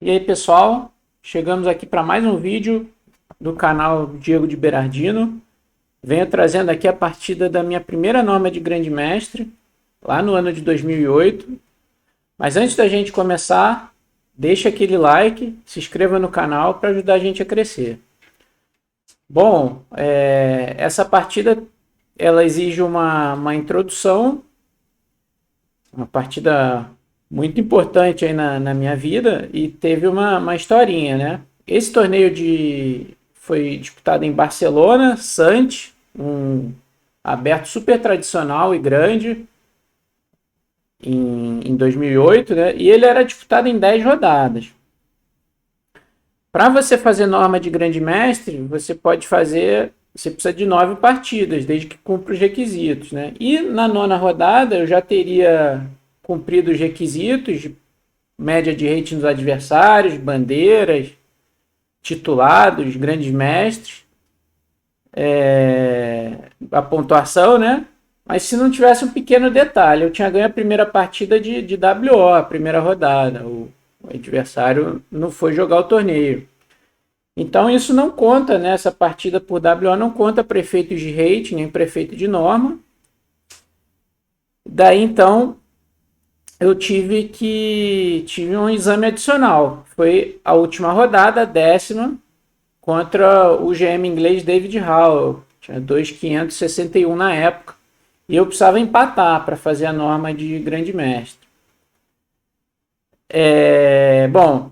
E aí, pessoal, chegamos aqui para mais um vídeo do canal Diego de Berardino. Venho trazendo aqui a partida da minha primeira norma de Grande Mestre, lá no ano de 2008. Mas antes da gente começar, deixa aquele like, se inscreva no canal para ajudar a gente a crescer. Bom, essa partida ela exige uma introdução, uma partida muito importante aí na minha vida e teve uma historinha, né? Esse torneio foi disputado em Barcelona, Santos, um aberto super tradicional e grande em 2008, né? E ele era disputado em 10 rodadas. Para você fazer norma de grande mestre, você precisa de 9 partidas, desde que cumpra os requisitos, né? E na nona rodada eu já teria cumprido os requisitos, média de rating dos adversários, bandeiras, titulados, grandes mestres, a pontuação, né? Mas se não tivesse um pequeno detalhe, eu tinha ganho a primeira partida de WO, a primeira rodada. O adversário não foi jogar o torneio. Então isso não conta, né? Essa partida por WO não conta para efeitos de rating, nem para efeito de norma. Daí então eu tive um exame adicional. Foi a última rodada, a 10ª, contra o GM inglês David Howell. Tinha 2.561 na época. E eu precisava empatar para fazer a norma de grande mestre. Bom,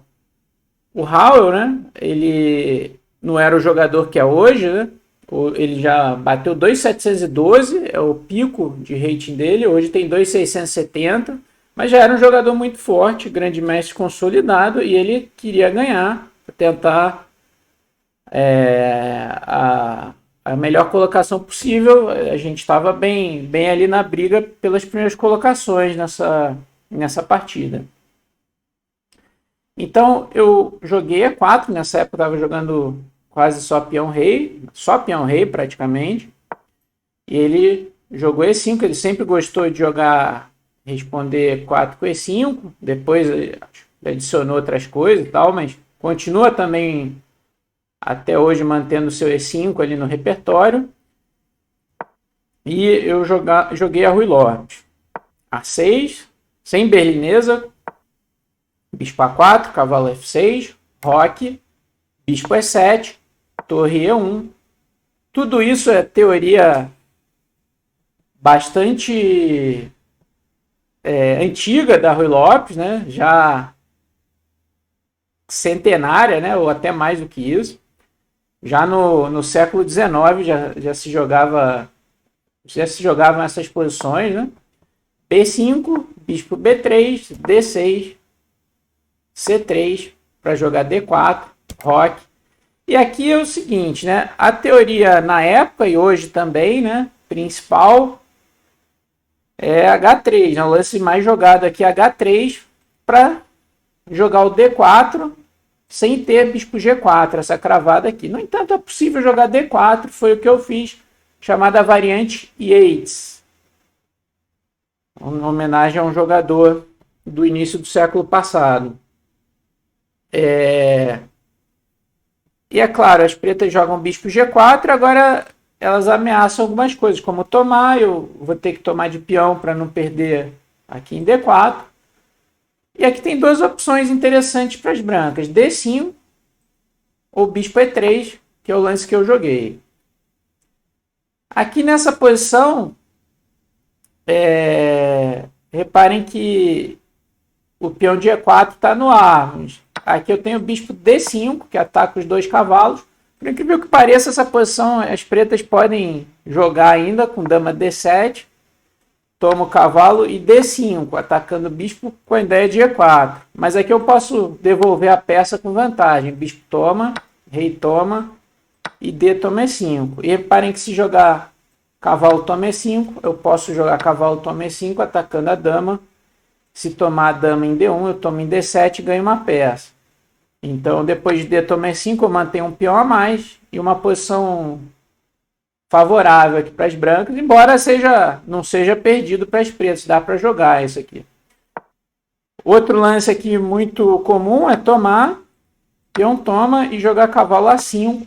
o Howell, né? Ele não era o jogador que é hoje, né? Ele já bateu 2.712, é o pico de rating dele. Hoje tem 2.670. Mas já era um jogador muito forte, grande mestre consolidado, e ele queria ganhar, tentar a melhor colocação possível. A gente estava bem ali na briga pelas primeiras colocações nessa partida. Então eu joguei E4, nessa época eu estava jogando quase só peão-rei praticamente, e ele jogou E5, ele sempre gostou de jogar responder 4 com E5, depois adicionou outras coisas e tal, mas continua também até hoje mantendo seu E5 ali no repertório. E eu joguei a Rui Lopes. A6, sem berlinesa, bispo A4, cavalo F6, roque, bispo E7, torre E1. Tudo isso é teoria bastante antiga da Rui Lopes, né? Já centenária, né? Ou até mais do que isso. Já no século XIX já se jogavam essas posições, né? B5, bispo B3, D6, C3 para jogar D4, roque. E aqui é o seguinte, né? A teoria na época e hoje também, né? Principal é H3, né? O lance mais jogado aqui é H3 para jogar o D4 sem ter bispo G4, essa cravada aqui. No entanto, é possível jogar D4, foi o que eu fiz, chamada variante Yates, uma homenagem a um jogador do início do século passado. E é claro, as pretas jogam bispo G4, agora elas ameaçam algumas coisas, como tomar, eu vou ter que tomar de peão para não perder aqui em D4. E aqui tem duas opções interessantes para as brancas, D5 ou bispo E3, que é o lance que eu joguei. Aqui nessa posição, reparem que o peão de E4 está no ar. Aqui eu tenho o bispo D5, que ataca os dois cavalos. Por incrível que pareça, essa posição as pretas podem jogar ainda com dama D7, toma o cavalo e D5, atacando o bispo com a ideia de E4. Mas aqui eu posso devolver a peça com vantagem. Bispo toma, rei toma e D toma E5. E reparem que se jogar cavalo toma E5, eu posso jogar cavalo toma E5 atacando a dama. Se tomar a dama em D1, eu tomo em D7 e ganho uma peça. Então, depois de D toma E5, eu mantenho um peão a mais e uma posição favorável aqui para as brancas, embora não seja perdido para as pretas, dá para jogar isso aqui. Outro lance aqui muito comum é tomar, peão toma e jogar cavalo A5.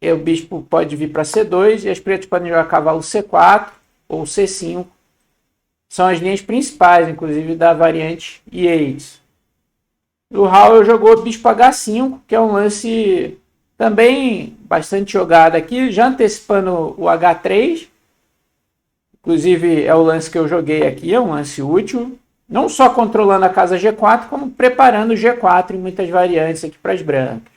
E o bispo pode vir para C2 e as pretas podem jogar cavalo C4 ou C5. São as linhas principais, inclusive, da variante E8. O Raul jogou bispo H5, que é um lance também bastante jogado aqui, já antecipando o H3. Inclusive, é o lance que eu joguei aqui, é um lance útil. Não só controlando a casa G4, como preparando o G4 em muitas variantes aqui para as brancas.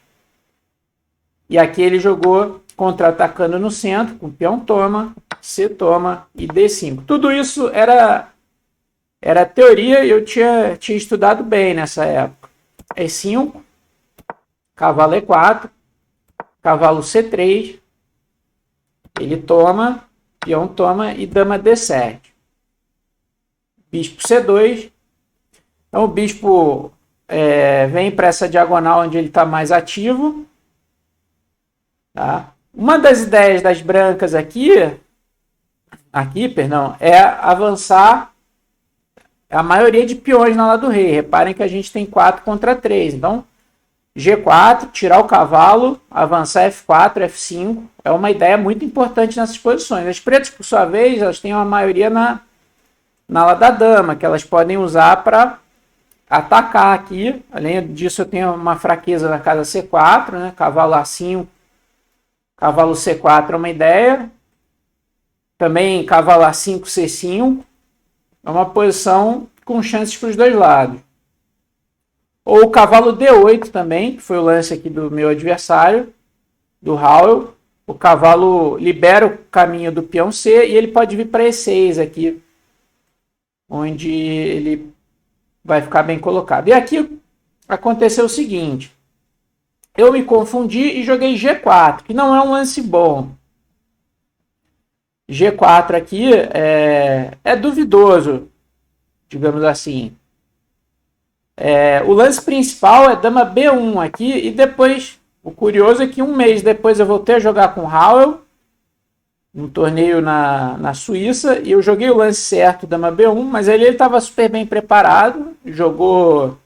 E aqui ele jogou contra-atacando no centro, com peão toma, C toma e D5. Tudo isso era teoria e eu tinha estudado bem nessa época. E5, cavalo E4, cavalo C3, ele toma, peão toma e dama D7. Bispo C2. Então o bispo vem para essa diagonal onde ele está mais ativo. Tá? Uma das ideias das brancas aqui, é avançar a maioria de peões na ala do rei. Reparem que a gente tem 4 contra 3. Então, G4, tirar o cavalo, avançar F4, F5. É uma ideia muito importante nessas posições. As pretas, por sua vez, elas têm uma maioria na ala da dama, que elas podem usar para atacar aqui. Além disso, eu tenho uma fraqueza na casa C4, né? Cavalo A5, cavalo C4 é uma ideia. Também cavalo A5, C5. É uma posição com chances para os dois lados. Ou o cavalo D8 também, que foi o lance aqui do meu adversário, do Raul. O cavalo libera o caminho do peão C e ele pode vir para E6 aqui, onde ele vai ficar bem colocado. E aqui aconteceu o seguinte. Eu me confundi e joguei G4, que não é um lance bom. G4 aqui é duvidoso, digamos assim. O lance principal é dama B1 aqui, e depois, o curioso é que um mês depois eu voltei a jogar com o Raul, num torneio na Suíça, e eu joguei o lance certo, dama B1, mas ele estava super bem preparado, jogou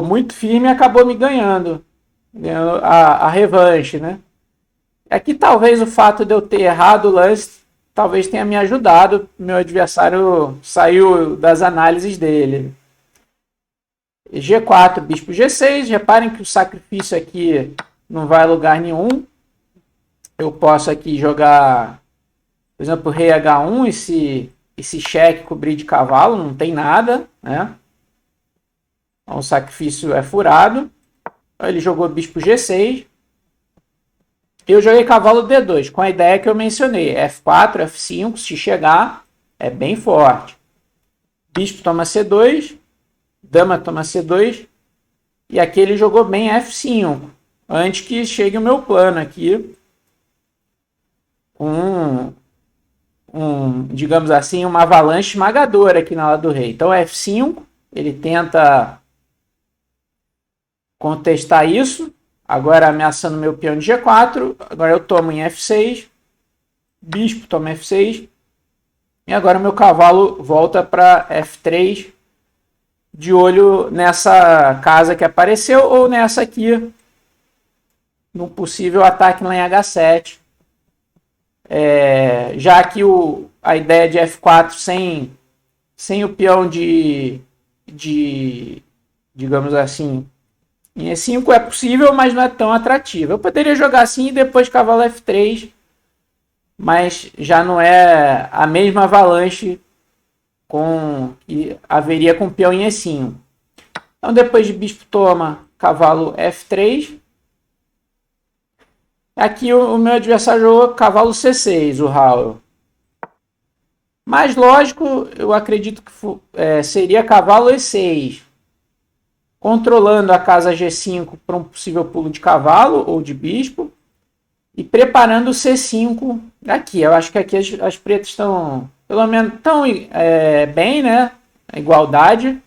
muito firme e acabou me ganhando a revanche, né? Aqui talvez o fato de eu ter errado o lance talvez tenha me ajudado. Meu adversário saiu das análises dele. G4, bispo G6. Reparem que o sacrifício aqui não vai a lugar nenhum. Eu posso aqui jogar, por exemplo, rei H1 e esse cheque cobrir de cavalo, não tem nada, né? Então, o sacrifício é furado. Ele jogou bispo G6. Eu joguei cavalo D2, com a ideia que eu mencionei. F4, F5, se chegar, é bem forte. Bispo toma C2, dama toma C2, e aqui ele jogou bem F5, antes que chegue o meu plano aqui, digamos assim, uma avalanche esmagadora aqui na ala do rei. Então F5, ele tenta contestar isso. Agora ameaçando meu peão de G4. Agora eu tomo em F6. Bispo toma F6. E agora meu cavalo volta para F3. De olho nessa casa que apareceu ou nessa aqui. No possível ataque lá em H7. Já que a ideia de F4 sem o peão de digamos assim, em E5 é possível, mas não é tão atrativo. Eu poderia jogar assim e depois cavalo F3, mas já não é a mesma avalanche que haveria com peão em E5. Então depois de bispo toma, cavalo F3. Aqui o meu adversário jogou cavalo C6, o Raul. Mais lógico, eu acredito que seria cavalo E6. Controlando a casa G5 para um possível pulo de cavalo ou de bispo. E preparando o C5 aqui. Eu acho que aqui as pretas estão, pelo menos, bem, né? A igualdade.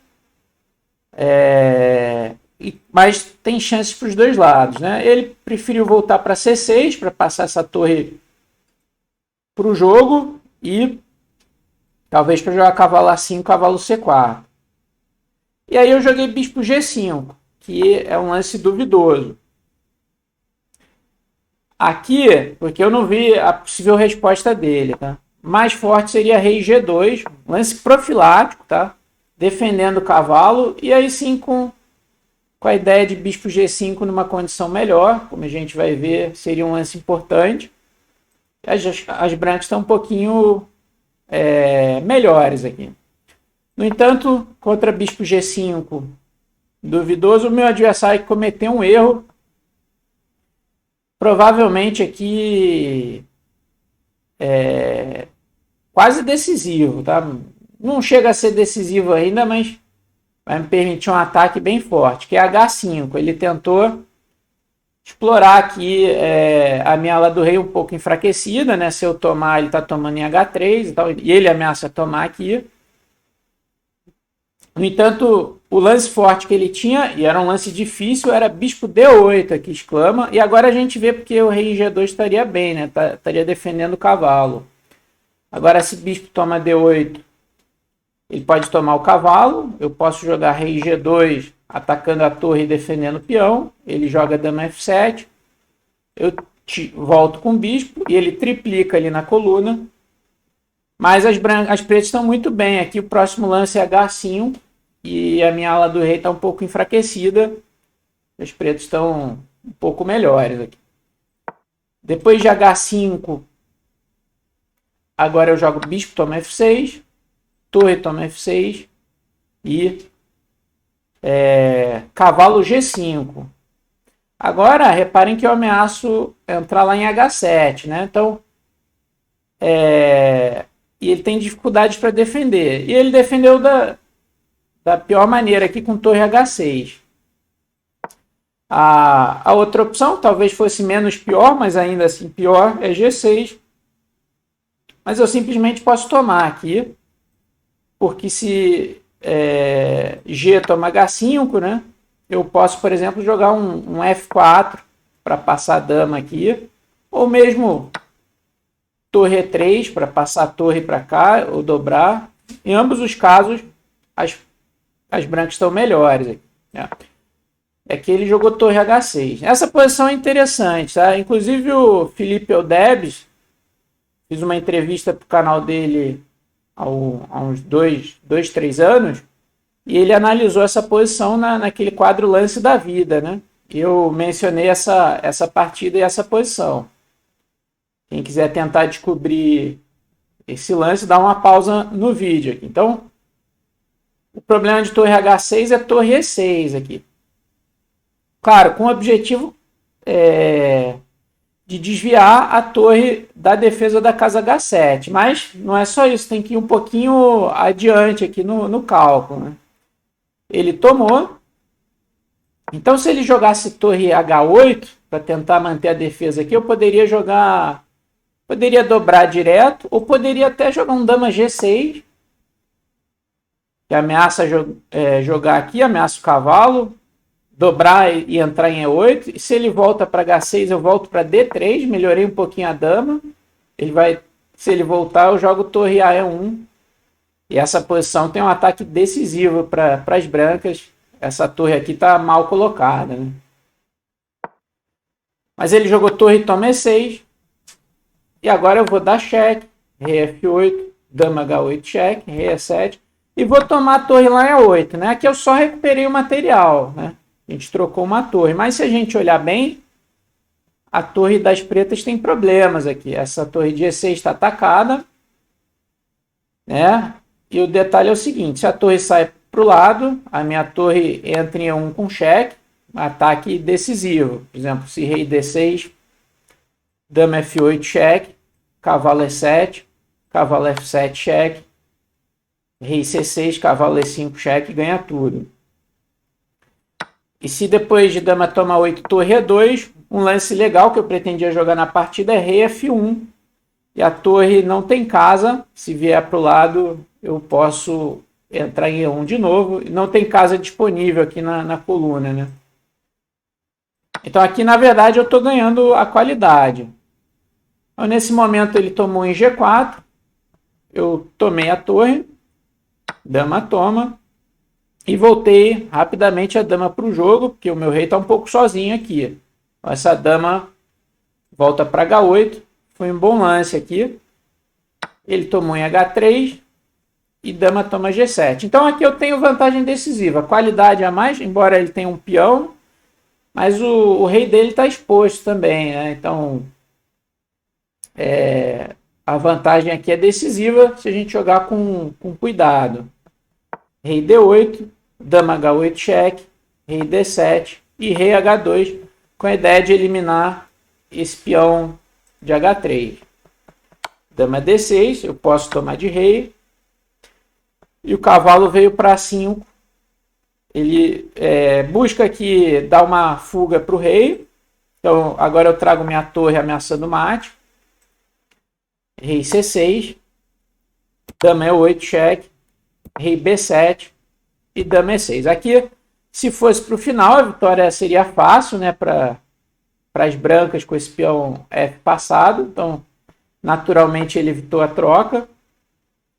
Mas tem chances para os dois lados, né? Ele preferiu voltar para C6 para passar essa torre para o jogo. E Talvez para jogar cavalo A5, cavalo C4. E aí eu joguei bispo G5, que é um lance duvidoso. Aqui, porque eu não vi a possível resposta dele, tá? Mais forte seria rei G2, lance profilático, tá? Defendendo o cavalo, e aí sim com a ideia de bispo G5 numa condição melhor, como a gente vai ver, seria um lance importante. As brancas estão um pouquinho melhores aqui. No entanto, contra bispo G5, duvidoso, o meu adversário cometeu um erro, provavelmente aqui quase decisivo, tá? Não chega a ser decisivo ainda, mas vai me permitir um ataque bem forte, que é H5. Ele tentou explorar aqui a minha ala do rei um pouco enfraquecida, né? Se eu tomar, ele está tomando em H3 e tal, e ele ameaça tomar aqui. No entanto, o lance forte que ele tinha, e era um lance difícil, era bispo D8, aqui exclama, e agora a gente vê porque o rei G2 estaria bem, né? Estaria defendendo o cavalo. Agora, se bispo toma D8, ele pode tomar o cavalo, eu posso jogar rei G2 atacando a torre e defendendo o peão, ele joga dama F7, eu volto com o bispo e ele triplica ali na coluna, mas as pretas estão muito bem, aqui o próximo lance é H5 e a minha ala do rei está um pouco enfraquecida, as pretas estão um pouco melhores aqui. Depois de H5, agora eu jogo bispo toma F6, torre toma F6 e cavalo G5. Agora, reparem que eu ameaço entrar lá em H7, né? Então, e ele tem dificuldades para defender. E ele defendeu da pior maneira aqui com torre H6. A outra opção, talvez fosse menos pior, mas ainda assim pior, é G6. Mas eu simplesmente posso tomar aqui, porque se G toma H5, né? Eu posso, por exemplo, jogar um F4 para passar a dama aqui, ou mesmo torre E3 para passar a torre para cá, ou dobrar. Em ambos os casos, as brancas estão melhores aqui, né? É que ele jogou torre H6. Essa posição é interessante, tá? Inclusive o Felipe Eudebs, fiz uma entrevista para o canal dele há uns 3 anos, e ele analisou essa posição naquele quadro Lance da Vida, né? Eu mencionei essa partida e essa posição. Quem quiser tentar descobrir esse lance, dá uma pausa no vídeo aqui. Então, o problema de torre H6 é torre E6 aqui. Claro, com o objetivo de desviar a torre da defesa da casa H7. Mas não é só isso, tem que ir um pouquinho adiante aqui no cálculo, né? Ele tomou. Então, se ele jogasse torre H8 para tentar manter a defesa aqui, eu poderia jogar... Poderia dobrar direto, ou poderia até jogar um dama G6, que ameaça jogar aqui, ameaça o cavalo, dobrar e entrar em E8. E se ele volta para H6, eu volto para D3, melhorei um pouquinho a dama. Se ele voltar, eu jogo torre A E1. E essa posição tem um ataque decisivo para as brancas. Essa torre aqui está mal colocada, né? Mas ele jogou torre toma E6. E agora eu vou dar cheque, rei F8, dama H8 cheque, rei E7. E vou tomar a torre lá em E8, né? Aqui eu só recuperei o material, né? A gente trocou uma torre. Mas se a gente olhar bem, a torre das pretas tem problemas aqui. Essa torre de E6 está atacada, né? E o detalhe é o seguinte, se a torre sai para o lado, a minha torre entra em E1 com cheque, ataque decisivo. Por exemplo, se rei D6, dama F8 cheque, cavalo E7, cavalo F7 cheque, rei C6, cavalo E5 cheque, ganha tudo. E se depois de dama toma 8, torre E2, um lance legal que eu pretendia jogar na partida é rei F1. E a torre não tem casa, se vier para o lado eu posso entrar em E1 de novo. Não tem casa disponível aqui na coluna, né? Então aqui na verdade eu estou ganhando a qualidade. Então, nesse momento ele tomou em G4, eu tomei a torre, dama toma, e voltei rapidamente a dama para o jogo, porque o meu rei está um pouco sozinho aqui. Essa dama volta para H8, foi um bom lance aqui. Ele tomou em H3 e dama toma G7. Então aqui eu tenho vantagem decisiva, qualidade a mais, embora ele tenha um peão, mas o rei dele está exposto também, né? Então a vantagem aqui é decisiva se a gente jogar com cuidado. Rei D8, dama H8 cheque, rei D7 e rei H2, com a ideia de eliminar esse peão de H3. Dama D6, eu posso tomar de rei. E o cavalo veio para 5. Ele busca aqui dar uma fuga para o rei. Então agora eu trago minha torre ameaçando o mate. Rei C6. Dama E8 cheque. Rei B7 e dama E6. Aqui, se fosse para o final, a vitória seria fácil, né, para as brancas com esse peão F passado. Então, naturalmente, ele evitou a troca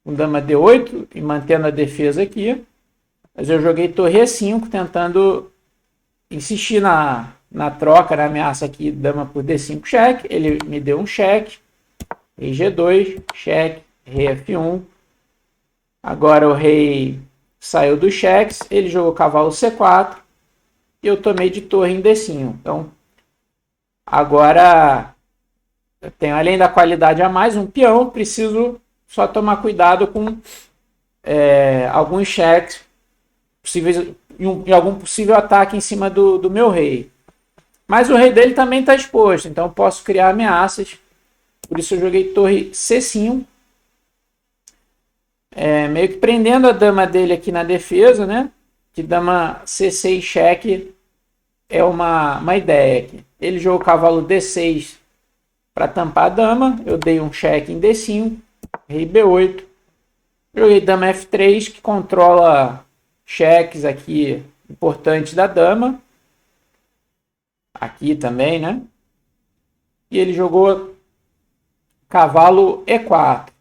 com dama D8 e mantendo a defesa aqui. Mas eu joguei torre E5, tentando insistir na troca, na ameaça aqui, dama por D5 cheque. Ele me deu um cheque. Rei G2, cheque, rei F1. Agora o rei saiu dos cheques, ele jogou cavalo C4 e eu tomei de torre em D5. Então, agora eu tenho, além da qualidade a mais, um peão, preciso só tomar cuidado com alguns cheques possíveis, em algum possível ataque em cima do meu rei. Mas o rei dele também está exposto, então eu posso criar ameaças. Por isso eu joguei torre C5. Meio que prendendo a dama dele aqui na defesa, né? Que dama C6 cheque é uma ideia aqui. Ele jogou cavalo D6 para tampar a dama. Eu dei um cheque em D5. Rei B8. Joguei dama F3, que controla cheques aqui importantes da dama. Aqui também, né? E ele jogou cavalo E4.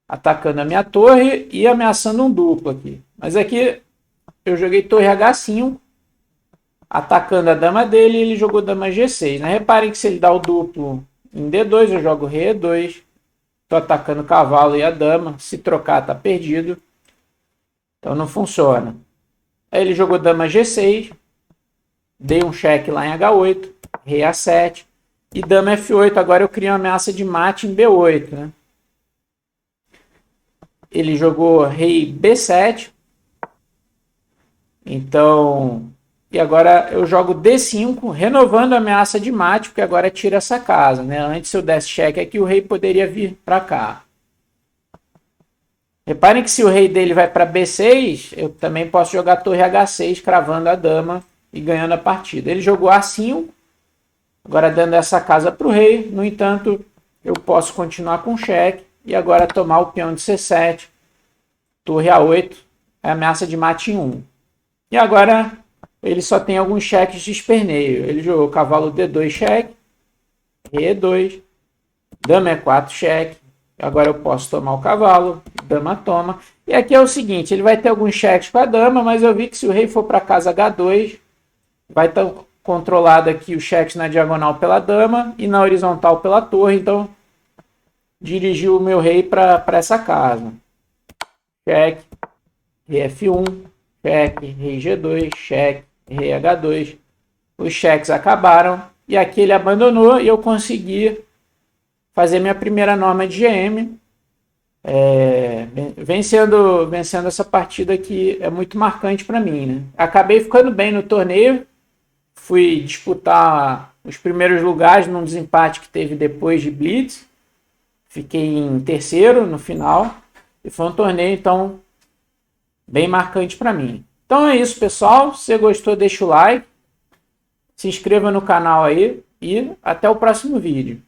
Atacando a minha torre e ameaçando um duplo aqui. Mas aqui eu joguei torre H5, atacando a dama dele, e ele jogou dama G6. Né? Reparem que se ele dá o duplo em D2, eu jogo rei E2. Estou atacando o cavalo e a dama. Se trocar, está perdido. Então não funciona. Aí ele jogou dama G6. Dei um cheque lá em H8. Rei A7. E dama F8. Agora eu crio uma ameaça de mate em B8, né? Ele jogou rei B7. Então, e agora eu jogo D5, renovando a ameaça de mate, porque agora tira essa casa, né? Antes, se eu desse cheque aqui, o rei poderia vir para cá. Reparem que se o rei dele vai para B6, eu também posso jogar torre H6, cravando a dama e ganhando a partida. Ele jogou A5, agora dando essa casa para o rei. No entanto, eu posso continuar com cheque. E agora tomar o peão de C7, torre A8, é ameaça de mate em 1. E agora ele só tem alguns cheques de esperneio. Ele jogou cavalo D2 cheque, rei E2, dama E4 cheque. Agora eu posso tomar o cavalo, dama toma. E aqui é o seguinte, ele vai ter alguns cheques com a dama, mas eu vi que se o rei for para casa H2, vai estar controlado aqui os cheques na diagonal pela dama e na horizontal pela torre. Então, dirigiu o meu rei para essa casa. Cheque, rei F1, cheque, rei G2, cheque, rei H2. Os cheques acabaram e aqui ele abandonou e eu consegui fazer minha primeira norma de GM. Vencendo essa partida que é muito marcante para mim, né? Acabei ficando bem no torneio. Fui disputar os primeiros lugares num desempate que teve depois de Blitz. Fiquei em terceiro no final. E foi um torneio, então, bem marcante para mim. Então é isso, pessoal. Se você gostou, deixa o like. Se inscreva no canal aí. E até o próximo vídeo.